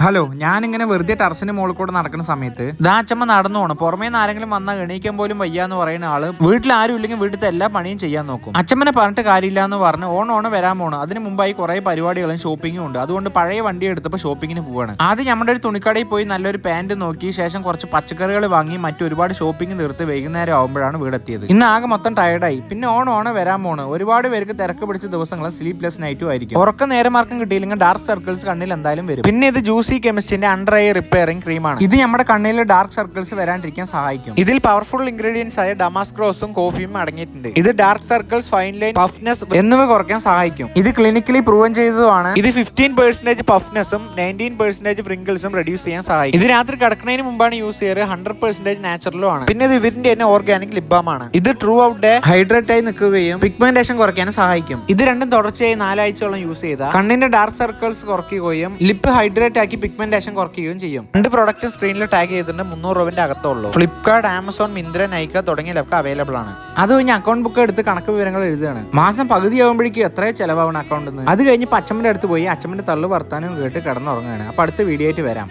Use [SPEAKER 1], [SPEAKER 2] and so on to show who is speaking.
[SPEAKER 1] Hello, ഞാനിങ്ങനെ വെറുതെ ടെറസിന്റെ മുകളിൽ കൂടെ നടക്കുന്ന സമയത്ത് അച്ചമ്മ നടന്നു പോകണം. പുറമേ നിന്ന് ആരെങ്കിലും വന്നാൽ എണീക്കാൻ പോലും വയ്യാന്ന് പറയുന്ന ആള് വീട്ടിൽ ആരും ഇല്ലെങ്കിൽ വീട്ടിലത്തെ എല്ലാ പണിയും ചെയ്യാൻ നോക്കും. അച്ചമ്മനെ പറഞ്ഞിട്ട് കാര്യമില്ല എന്ന് പറഞ്ഞ് ഓണം വരാൻ പോകണം. അതിന് മുമ്പായി കുറെ പരിപാടികളും ഷോപ്പിങ്ങും ഉണ്ട്. അതുകൊണ്ട് പഴയ വണ്ടി എടുത്തപ്പോൾ ഷോപ്പിങ്ങിന് പോവാണ്. ആദ്യം നമ്മുടെ ഒരു തുണിക്കടയിൽ പോയി നല്ലൊരു പാന്റ് നോക്കി ശേഷം കുറച്ച് പച്ചക്കറികൾ വാങ്ങി ഒരുപാട് ഷോപ്പിംഗ് തീർത്ത് വൈകുന്നേരം ആകുമ്പോഴാണ് വീടെത്തിയത്. ഇന്ന് ആകെ മൊത്തം ടയർഡായി. പിന്നെ ഓണം വരാൻ പോണ്. ഒരുപാട് പേർക്ക് തിരക്ക് പിടിച്ച ദിവസങ്ങളും സ്ലീപ്ലെസ് നൈറ്റും ആയിരിക്കും. ഉറക്കം നേരമാർക്കും കിട്ടിയില്ലെങ്കിൽ ഡാർക്ക് സർക്കിൾസ് കണ്ണിൽ എന്തായാലും വരും. പിന്നെ ഇത് ജ്യൂസി കെമിസ്റ്റിന്റെ അണ്ടർ ഐ റിപ്പയറിംഗ് ക്രീമാണ്. ഇത് നമ്മുടെ കണ്ണിൽ ഡാർക്ക് സർക്കിൾസ് വരാണ്ടിരിക്കാൻ സഹായിക്കും. ഇതിൽ പവർഫുൾ ഇൻഗ്രീഡിയൻസ് ആയ ഡമാസ്ക്രോസും കോഫിയും അടങ്ങിയിട്ടുണ്ട്. ഇത് dark circles, fine line, puffiness എന്നിവ കുറയ്ക്കാൻ സഹായിക്കും. ഇത് ക്ലിനിക്കലി പ്രൂവൻ ചെയ്തതുമാണ്. ഇത് 15% പഫ്നെസ്സും 19% വ്രിങ്കിൾസും റെഡ്യൂസ് ചെയ്യാൻ സഹായിക്കും. ഇത് രാത്രി കിടക്കുന്നതിന് മുമ്പാണ് യൂസ് ചെയ്യാറ്. 100% നാച്ചുറലും ആണ്. പിന്നെ ഇത് ഇവരിന്റെ തന്നെ ഓർഗാനിക് ലിബാമാണ്. ഇത് ട്രൂ ഔട്ട് ഡേ ഹൈഡ്രേറ്റ് ആയി നിൽക്കുകയും പിഗ്മെന്റേഷൻ കുറയ്ക്കാനും സഹായിക്കും. ഇത് രണ്ടും തുടർച്ചയായി 4 ആഴ്ചയോളം യൂസ് ചെയ്താൽ കണ്ണിന്റെ ഡാർക്ക് സർക്കിൾസ് കുറയ്ക്കുകയും ലിപ്പ് ഹൈഡ്രേറ്റ് ആക്കി പിഗ്മെന്റേഷൻ കുറയ്ക്കുകയും ചെയ്യും. 2 പ്രോഡക്റ്റ് സ്ക്രീനിൽ ടാഗ് ചെയ്തിട്ടുണ്ട്. 300 രൂപന്റെ അകത്തുള്ളൂ. ഫ്ലിപ്കാർട്ട്, ആമസോൺ, മിന്ത്ര, നൈക്ക തുടങ്ങിയവർക്ക് അവൈലബിൾ ആണ്. അത് കഴിഞ്ഞ് അക്കൗണ്ട് ബുക്ക് എടുത്ത് കണക്ക് വിവരങ്ങൾ എഴുതുകയാണ്. മാസം പകുതിയാകുമ്പോഴേക്കും എത്രയോ ചെലവാണ് അക്കൗണ്ടിൽ നിന്ന്. അത് കഴിഞ്ഞ് അച്ചമ്മന്റെ അടുത്ത് പോയി അച്ചമ്മന്റെ തള്ളു വർത്താനം കേട്ട് കിടന്നുറങ്ങുകയാണ്. അപ്പൊ അടുത്ത വീഡിയോ ആയിട്ട് വരാം.